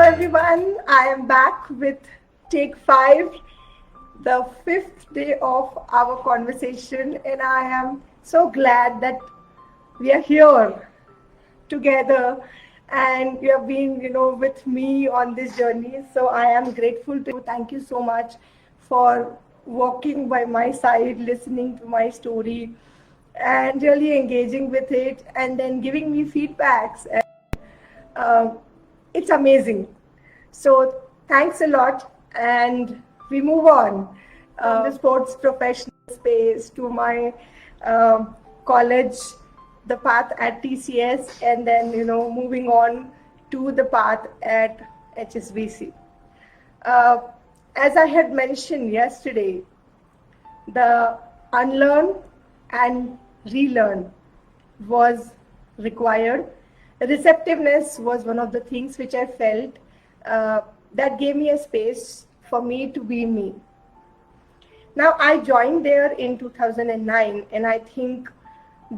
everyone, I am back with take 5, the 5th day of our conversation, and I am so glad that we are here together and you have been, with me on this journey. So I am grateful to you. Thank you so much for walking by my side, listening to my story, and really engaging with it, and then giving me feedbacks. uh, it's amazing. So thanks a lot, and we move on from the sports professional space to my college, the path at TCS, and then moving on to the path at HSBC. Uh, as I had mentioned yesterday, the unlearn and relearn was required. Receptiveness was one of the things which I felt that gave me a space for me to be me. Now, I joined there in 2009, and I think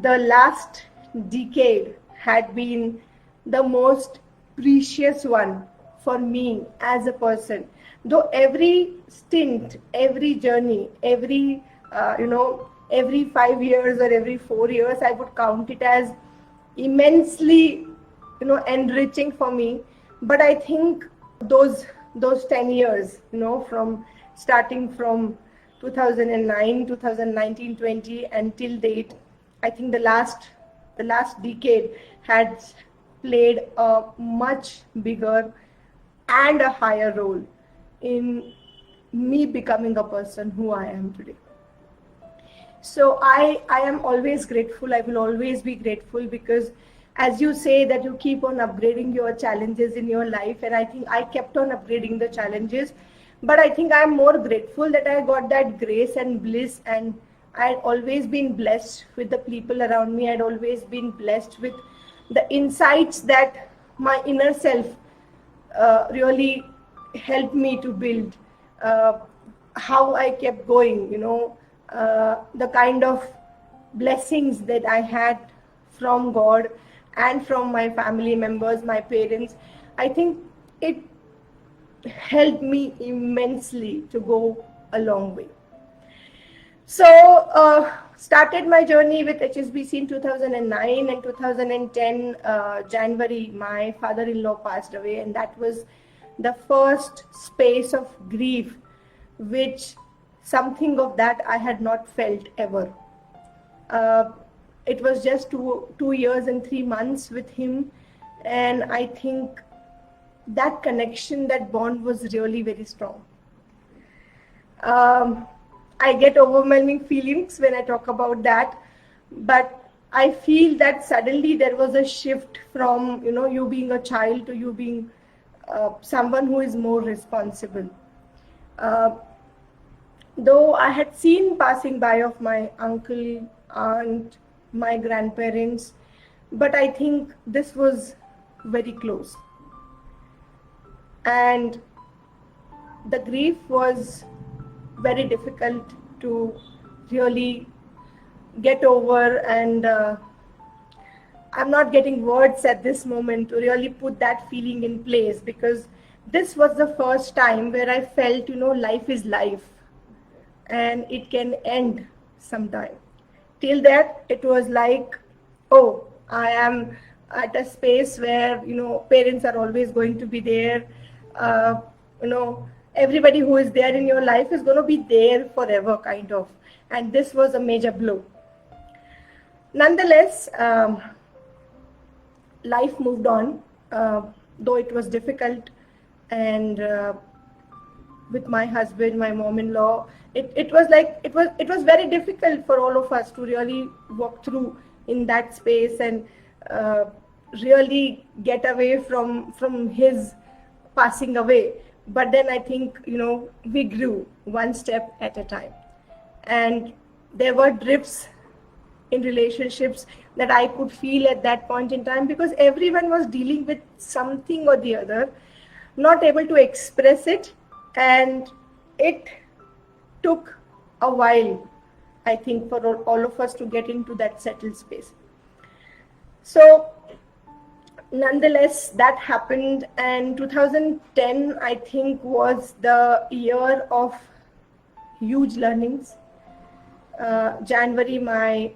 the last decade had been the most precious one for me as a person. Though every stint, every journey, every 5 years or every 4 years, I would count it as immensely, enriching for me. But I think those 10 years, from starting from 2009, 2019, 20 until date, I think the last decade had played a much bigger and a higher role in me becoming a person who I am today. So I am always grateful. I will always be grateful, because as you say that you keep on upgrading your challenges in your life, and I think I kept on upgrading the challenges, but I think I'm more grateful that I got that grace and bliss, and I'd always been blessed with the people around me. I'd always been blessed with the insights that my inner self really helped me to build, how I kept going, the kind of blessings that I had from God and from my family members, my parents. I think it helped me immensely to go a long way. So started my journey with HSBC in 2009, and 2010 January my father-in-law passed away, and that was the first space of grief, which something of that I had not felt ever. It was just 2 years and 3 months with him, and I think that connection, that bond was really very strong. I get overwhelming feelings when I talk about that, but I feel that suddenly there was a shift from you being a child to you being someone who is more responsible. Though I had seen passing by of my uncle, aunt, my grandparents, but I think this was very close. And the grief was very difficult to really get over, and I'm not getting words at this moment to really put that feeling in place, because this was the first time where I felt, life is life and it can end sometime. Till that, it was like, oh, I am at a space where, parents are always going to be there. Everybody who is there in your life is going to be there forever, kind of. And this was a major blow. Nonetheless, life moved on, though it was difficult. And with my husband, my mom-in-law, it was very difficult for all of us to really walk through in that space and really get away from his passing away. But then I think we grew one step at a time, and there were drifts in relationships that I could feel at that point in time, because everyone was dealing with something or the other, not able to express it, and it took a while, I think, for all of us to get into that settled space. So nonetheless, that happened, and 2010, I think, was the year of huge learnings. January, my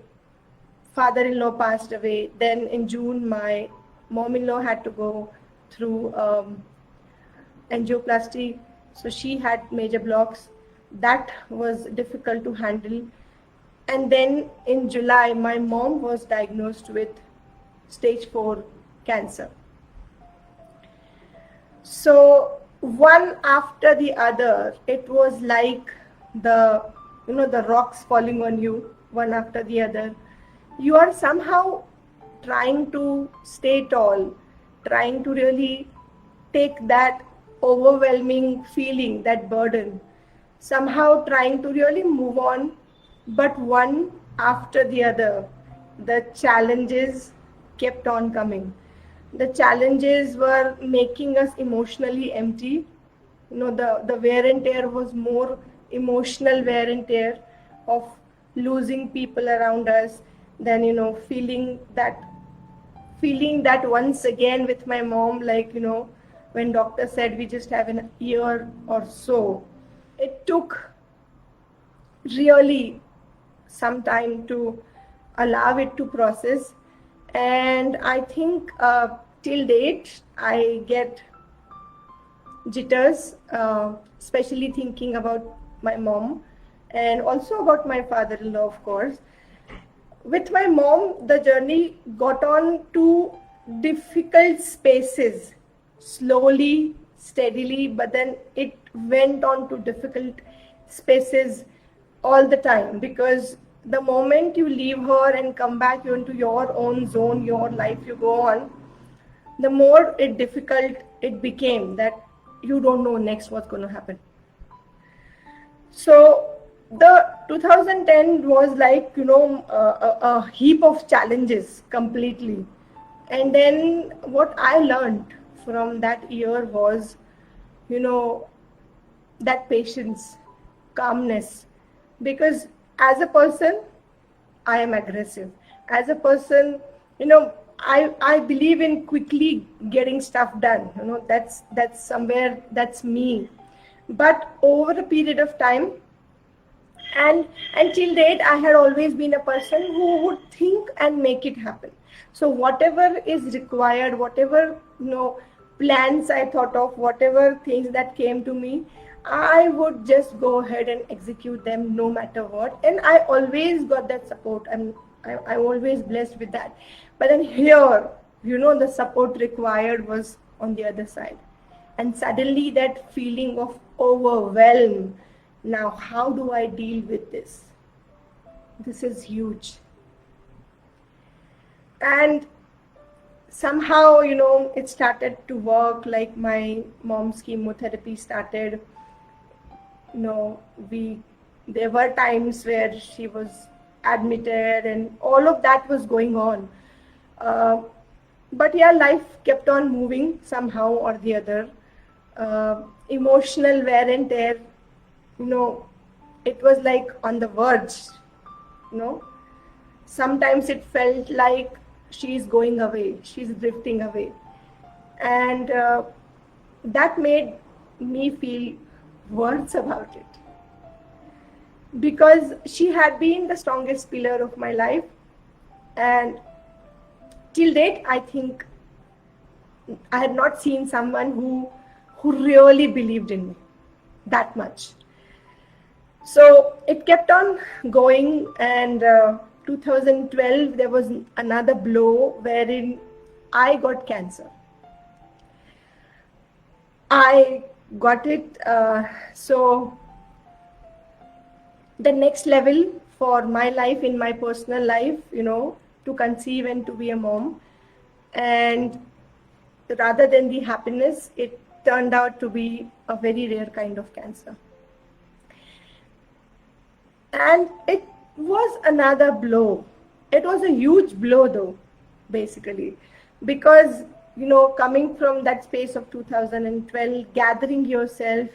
father-in-law passed away. Then in June, my mom-in-law had to go through angioplasty, so she had major blocks. That was difficult to handle. And then in July, my mom was diagnosed with stage 4 cancer. So one after the other, it was like the rocks falling on you, one after the other. You are somehow trying to stay tall, trying to really take that overwhelming feeling, that burden, somehow trying to really move on, but one after the other, the challenges kept on coming. The challenges were making us emotionally empty. The wear and tear was more emotional wear and tear of losing people around us than feeling that once again with my mom, like when doctor said we just have an year or so. It took really some time to allow it to process, and I think till date I get jitters, especially thinking about my mom and also about my father-in-law, of course. With my mom, the journey got on to difficult spaces, slowly, steadily, but then it went on to difficult spaces all the time, because the moment you leave her and come back into your own zone, your life, you go on, the more difficult it became, that you don't know next what's going to happen. So the 2010 was like a heap of challenges completely. And then what I learned from that year was that patience, calmness, because as a person I am aggressive. As a person, I believe in quickly getting stuff done. That's somewhere, that's me. But over a period of time, and until date, I had always been a person who would think and make it happen. So whatever is required, whatever plans I thought of, whatever things that came to me, I would just go ahead and execute them no matter what. And I always got that support. I'm always blessed with that. But then here, the support required was on the other side. And suddenly that feeling of overwhelm. Now, how do I deal with this? This is huge. And somehow, it started to work. Like my mom's chemotherapy started. There were times where she was admitted and all of that was going on. But yeah, life kept on moving somehow or the other. Emotional wear and tear, it was like on the verge. Sometimes it felt like she's going away, she's drifting away. And that made me feel worse about it, because she had been the strongest pillar of my life. And till date, I think I had not seen someone who really believed in me that much. So it kept on going, and 2012 there was another blow wherein I got cancer. I got it. So the next level for my life, in my personal life, to conceive and to be a mom. And rather than the happiness, it turned out to be a very rare kind of cancer. And it was another blow. It was a huge blow though, basically, because, coming from that space of 2012, gathering yourself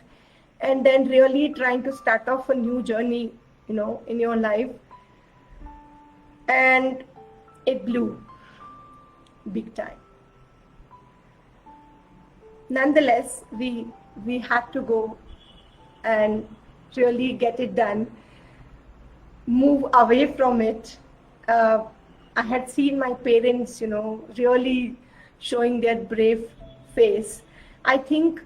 and then really trying to start off a new journey, in your life. And it blew big time. nonetheless, we had to go and really get it done, move away from it. Uh, I had seen my parents, really showing their brave face. I think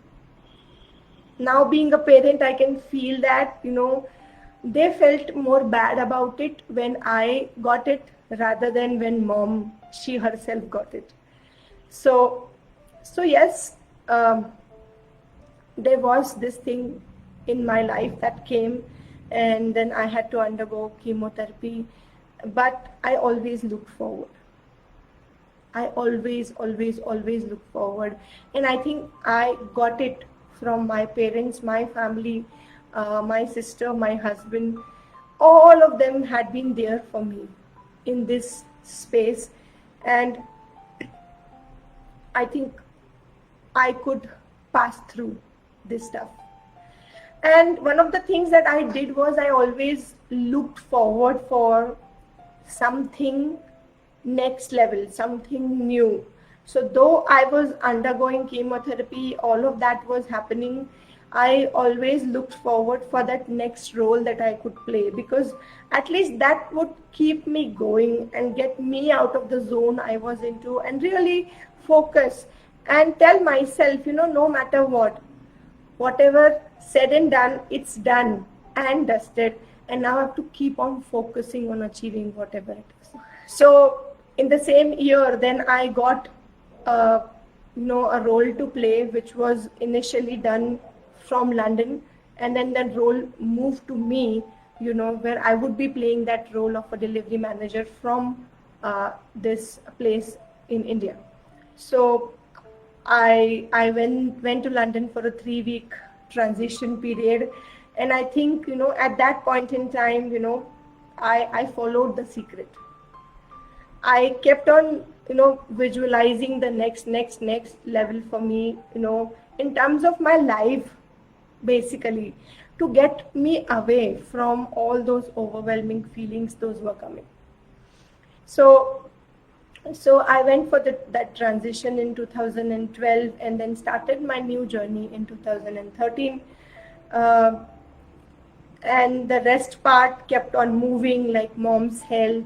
now being a parent, I can feel that, they felt more bad about it when I got it rather than when mom, she herself got it. So, so yes, there was this thing in my life that came, and then I had to undergo chemotherapy, but I always looked forward. I always look forward. And I think I got it from my parents, my family, my sister, my husband. All of them had been there for me in this space. And I think I could pass through this stuff. And one of the things that I did was I always looked forward for something next level, something new. So though I was undergoing chemotherapy, all of that was happening, I always looked forward for that next role that I could play, because at least that would keep me going and get me out of the zone I was into and really focus and tell myself, no matter what, whatever said and done, it's done and dusted. And now I have to keep on focusing on achieving whatever it is. So in the same year, then I got, a role to play, which was initially done from London, and then that role moved to me, where I would be playing that role of a delivery manager from this place in India. So I went to London for a 3-week transition period, and I think at that point in time, I followed the secret. I kept on visualizing the next level for me, in terms of my life, basically, to get me away from all those overwhelming feelings those were coming. So I went for that transition in 2012, and then started my new journey in 2013. And the rest part kept on moving, like mom's health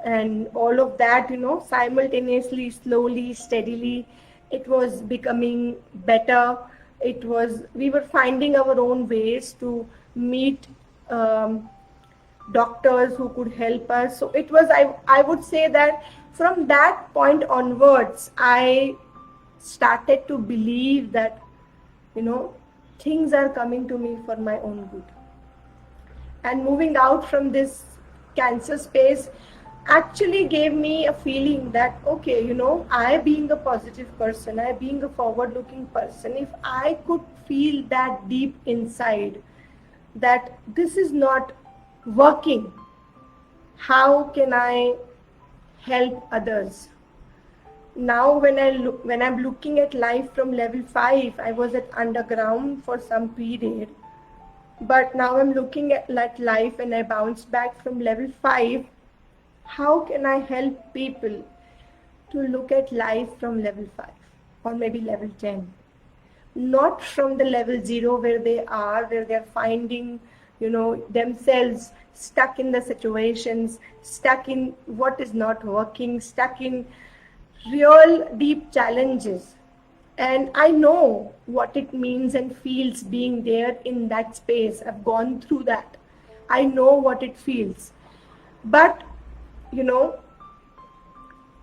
and all of that, simultaneously, slowly, steadily, it was becoming better. We were finding our own ways to meet doctors who could help us. So it was, I would say that from that point onwards, I started to believe that, things are coming to me for my own good. And moving out from this cancer space actually gave me a feeling that, okay, I being a positive person, I being a forward-looking person, if I could feel that deep inside that this is not working, how can I help others? Now when I'm looking at life from level 5, I was at underground for some period, but now I'm looking at life and I bounced back from level 5. How can I help people to look at life from level 5 or maybe level 10? Not from the level 0 where they're finding, themselves stuck in the situations, stuck in what is not working, stuck in real deep challenges. And I know what it means and feels being there in that space. I've gone through that. I know what it feels. But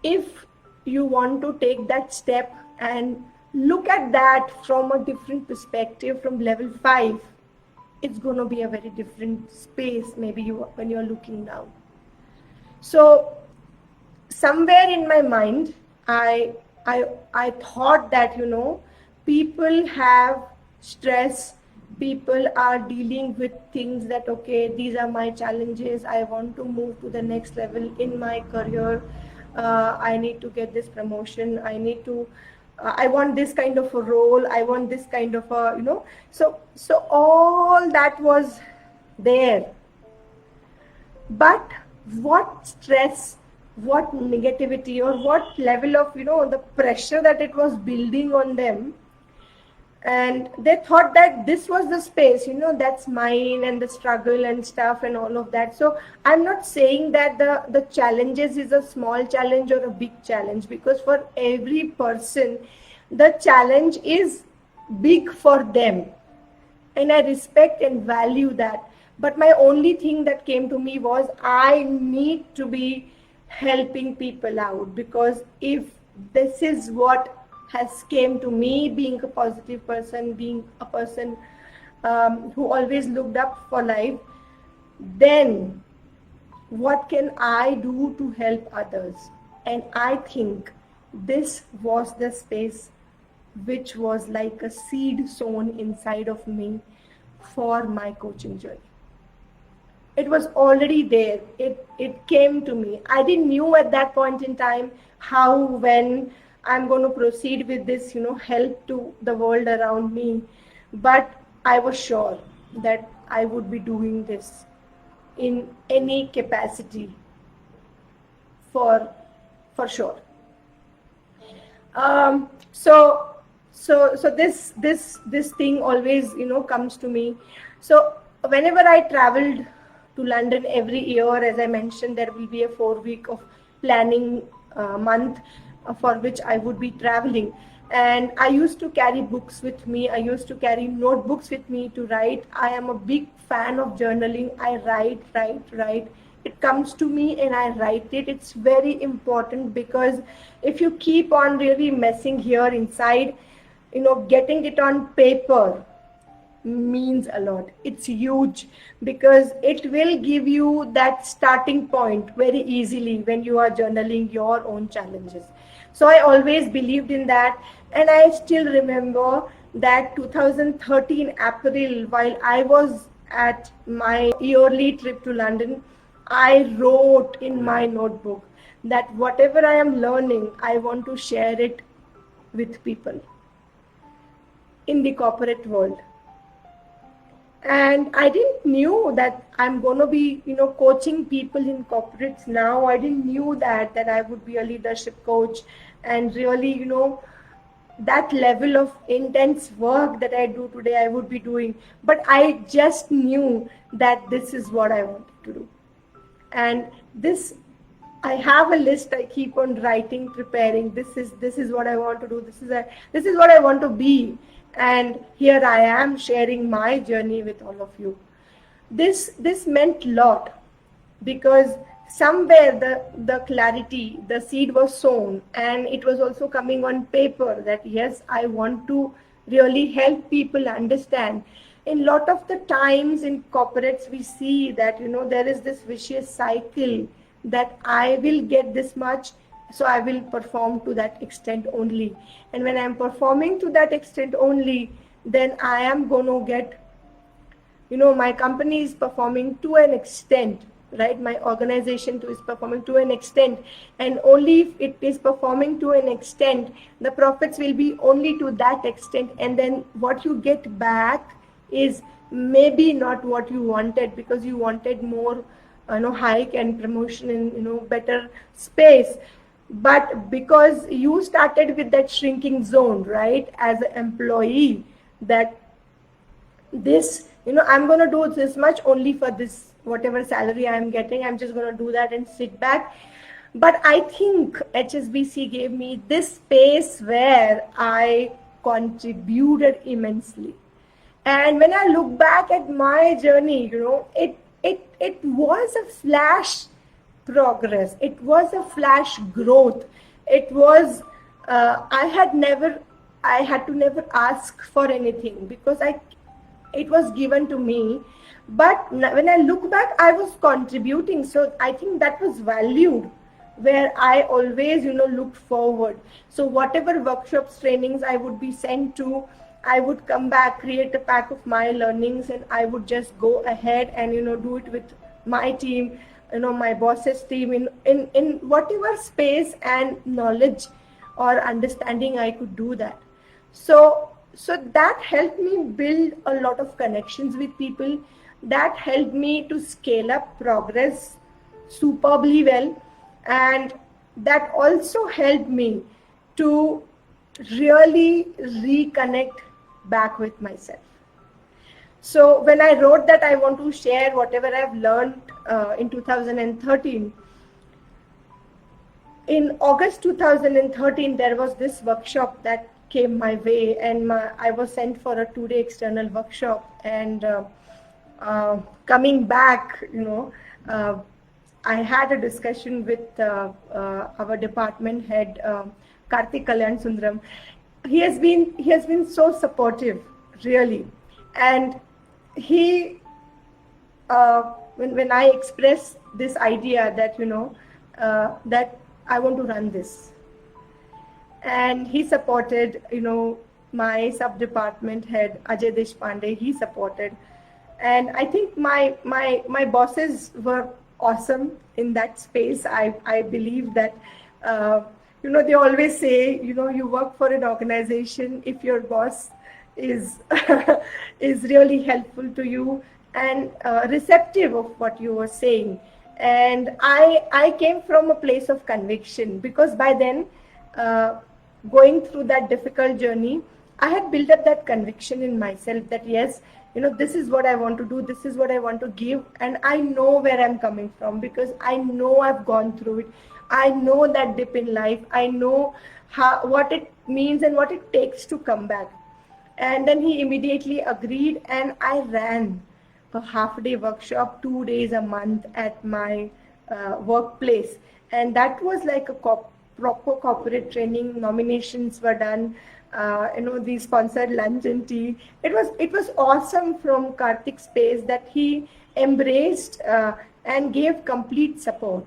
if you want to take that step and look at that from a different perspective, from level 5, it's going to be a very different space maybe when you're looking down. So somewhere in my mind, I thought that, people have stress, people are dealing with things that, okay, these are my challenges, I want to move to the next level in my career, I need to get this promotion, I want this kind of a role, I want this kind of a, so all that was there. But what stress, what negativity, or what level of, the pressure that it was building on them, and they thought that this was the space, that's mine, and the struggle and stuff and all of that. So I'm not saying that the challenges is a small challenge or a big challenge, because for every person the challenge is big for them, and I respect and value that. But my only thing that came to me was I need to be helping people out, because if this is what has came to me, being a positive person, being a person who always looked up for life, then what can I do to help others? And I think this was the space which was like a seed sown inside of me for my coaching journey. It was already there. It came to me. I didn't knew at that point in time how, when I'm going to proceed with this, help to the world around me. But I was sure that I would be doing this in any capacity for sure. So this thing always comes to me. So whenever I traveled to London every year, as I mentioned, there will be a 4-week of planning month for which I would be traveling. And I used to carry books with me. I used to carry notebooks with me to write. I am a big fan of journaling. I write. It comes to me and I write it. It's very important, because if you keep on really messing here inside, getting it on paper means a lot. It's huge, because it will give you that starting point very easily when you are journaling your own challenges. So I always believed in that, and I still remember that 2013 April, while I was at my yearly trip to London, I wrote in my notebook that whatever I am learning, I want to share it with people in the corporate world. And I didn't knew that I'm going to be, coaching people in corporates now. I didn't knew that I would be a leadership coach, and really, that level of intense work that I do today, I would be doing. But I just knew that this is what I wanted to do. And this, I have a list. I keep on writing, preparing. This is what I want to do. This is what I want to be. And here I am sharing my journey with all of you. This meant a lot, because somewhere the clarity, the seed was sown, and it was also coming on paper that yes, I want to really help people understand. In lot of the times in corporates, we see that there is this vicious cycle that I will get this much, so I will perform to that extent only. And when I'm performing to that extent only, then I am going to get, my company is performing to an extent, right? My organization too is performing to an extent. And only if it is performing to an extent, the profits will be only to that extent. And then what you get back is maybe not what you wanted, because you wanted more, hike and promotion in, better space. But because you started with that shrinking zone, right, as an employee, that this, I'm going to do this much only for this, whatever salary I'm getting, I'm just going to do that and sit back. But I think HSBC gave me this space where I contributed immensely. And when I look back at my journey, it was a flash progress. It was a flash growth. It was, I had to never ask for anything, because it was given to me. But when I look back, I was contributing. So I think that was valued, where I always, looked forward. So whatever workshops, trainings I would be sent to, I would come back, create a pack of my learnings, and I would just go ahead and, do it with my team, my boss's team, in whatever space and knowledge or understanding I could do that. So that helped me build a lot of connections with people. That helped me to scale up progress superbly well. And that also helped me to really reconnect back with myself. So when I wrote that I want to share whatever I've learned in 2013, in August 2013, there was this workshop that came my way, and I was sent for a 2-day external workshop. And coming back, I had a discussion with our department head, Karthik Kalyan Sundaram. He has been so supportive, really, and he when I expressed this idea that that I want to run this, and he supported, my sub department head Ajay Deshpande. He supported, and I think my bosses were awesome in that space. I believe that they always say, you work for an organization if your boss is is really helpful to you and receptive of what you were saying. And I came from a place of conviction, because by then, going through that difficult journey, I had built up that conviction in myself that yes, this is what I want to do, this is what I want to give, and I know where I'm coming from, because I know I've gone through it. I know that dip in life. I know what it means and what it takes to come back. And then he immediately agreed, and I ran a half-day workshop 2 days a month at my workplace. And that was like a proper corporate training. Nominations were done, the sponsored lunch and tea. It was awesome from Karthik's space that he embraced and gave complete support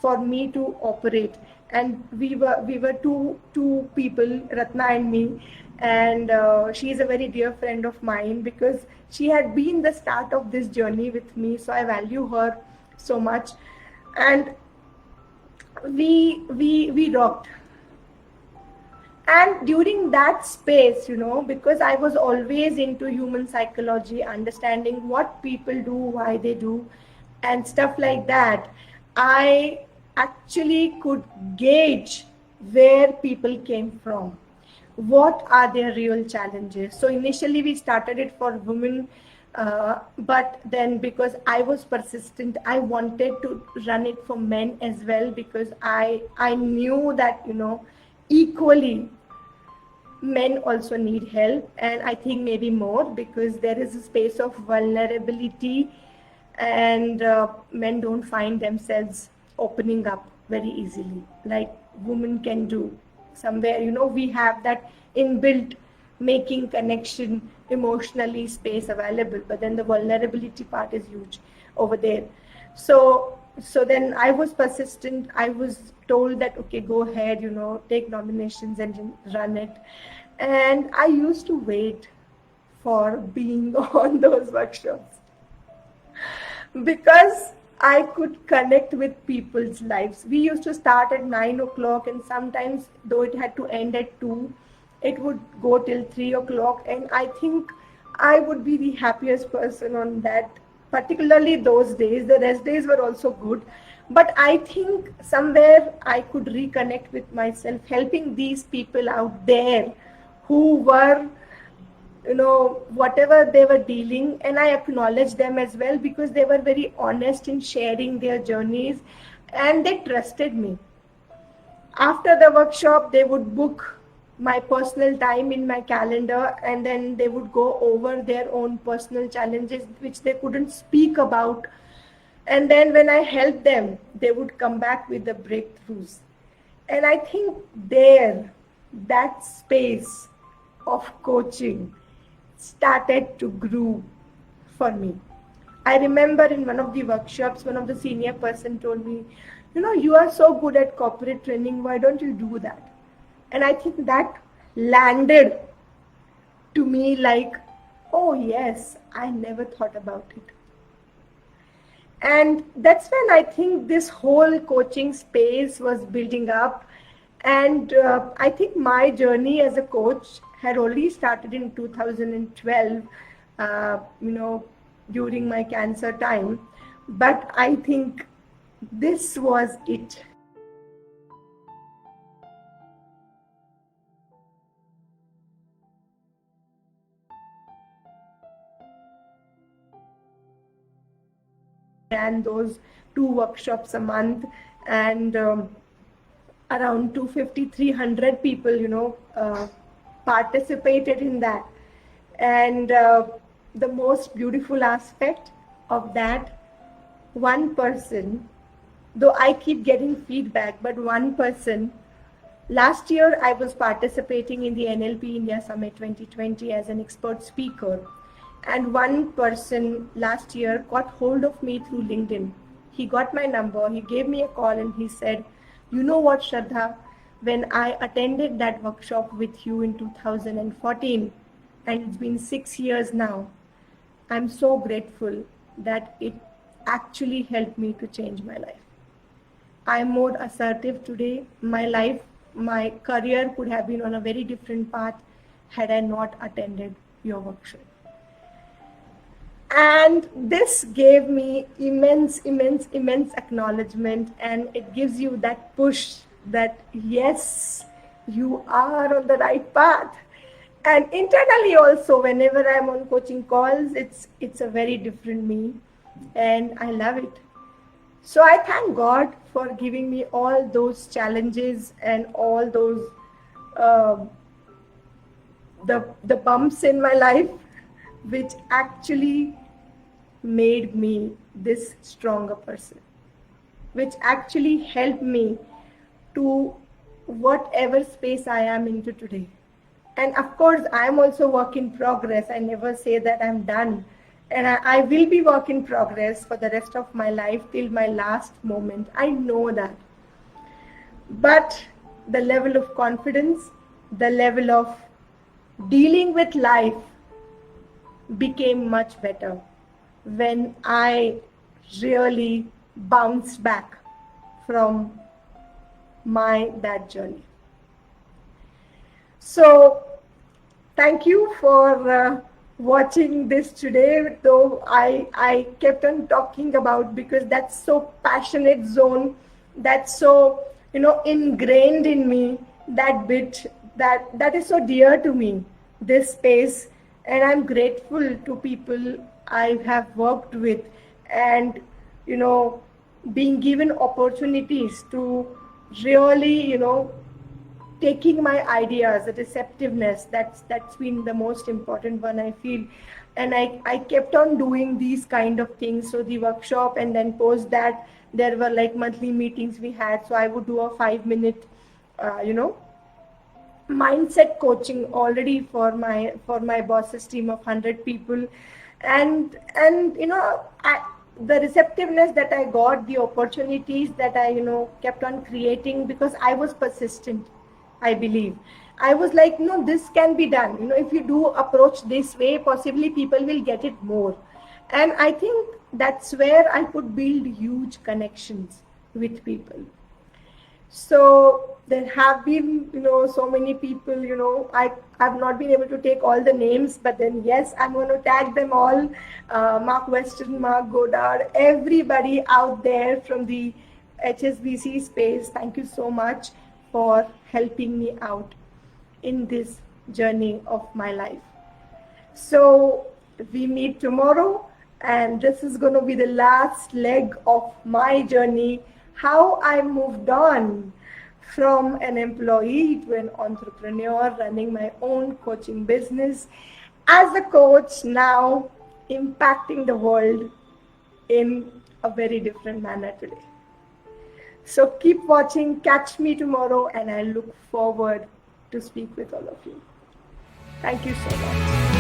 for me to operate. And we were two people, Ratna and me, and she is a very dear friend of mine, because she had been the start of this journey with me, so I value her so much. And we rocked. And during that space, because I was always into human psychology, understanding what people do, why they do, and stuff like that, I actually could gauge where people came from. What are their real challenges? So initially we started it for women, but then because I was persistent, I wanted to run it for men as well, because I knew that, equally men also need help, and I think maybe more, because there is a space of vulnerability, and men don't find themselves opening up very easily like women can do. Somewhere, we have that inbuilt making connection emotionally space available, but then the vulnerability part is huge over there. So then I was persistent. I was told that, okay, go ahead, take nominations and run it. And I used to wait for being on those workshops, because I could connect with people's lives. We used to start at 9 o'clock, and sometimes, though it had to end at 2, it would go till 3 o'clock. And I think I would be the happiest person on that, particularly those days. The rest days were also good. But I think somewhere I could reconnect with myself, helping these people out there who were, whatever they were dealing, and I acknowledge them as well, because they were very honest in sharing their journeys, and they trusted me. After the workshop, they would book my personal time in my calendar, and then they would go over their own personal challenges which they couldn't speak about. And then when I helped them, they would come back with the breakthroughs. And I think that space of coaching started to grow for me. I remember in one of the workshops, one of the senior person told me, you are so good at corporate training, why don't you do that? And I think that landed to me like, oh yes, I never thought about it. And that's when I think this whole coaching space was building up. And I think my journey as a coach had already started in 2012, during my cancer time. But I think this was it. plan those 2 workshops a month, and around 250-300 people, participated in that. And the most beautiful aspect of that, one person, though I keep getting feedback, but one person, last year I was participating in the NLP India Summit 2020 as an expert speaker. And one person last year got hold of me through LinkedIn. He got my number, he gave me a call, and he said, you know what, Shraddha, when I attended that workshop with you in 2014, and it's been 6 years now, I'm so grateful that it actually helped me to change my life. I'm more assertive today. My life, my career could have been on a very different path had I not attended your workshop. And this gave me immense acknowledgement, and it gives you that push that yes, you are on the right path. And internally also, whenever I'm on coaching calls, it's a very different me, and I love it. So I thank God for giving me all those challenges and all those the bumps in my life, which actually made me this stronger person, which actually helped me to whatever space I am into today. And of course, I am also work in progress. I never say that I'm done. And I will be work in progress for the rest of my life till my last moment. I know that. But the level of confidence, the level of dealing with life became much better when I really bounced back from my bad journey. So thank you for watching this today, though I kept on talking about, because that's so passionate zone, that's so ingrained in me, that bit that is so dear to me, this space. And I'm grateful to people I have worked with, and being given opportunities to really taking my ideas, the receptiveness, that's been the most important one, I feel. And I kept on doing these kind of things. So the workshop, and then post that, there were like monthly meetings we had. So I would do a 5-minute mindset coaching already for my boss's team of 100 people. And the receptiveness that I got, the opportunities that I kept on creating, because I was persistent. I believe I was like, no, this can be done. If you do approach this way, possibly people will get it more. And I think that's where I could build huge connections with people. So there have been, so many people, I've not been able to take all the names, but then yes, I'm going to tag them all. Mark Weston, Mark Godard, everybody out there from the HSBC space, thank you so much for helping me out in this journey of my life. So we meet tomorrow, and this is going to be the last leg of my journey, how I moved on from an employee to an entrepreneur running my own coaching business, as a coach now impacting the world in a very different manner today. So keep watching, catch me tomorrow, and I look forward to speak with all of you. Thank you so much.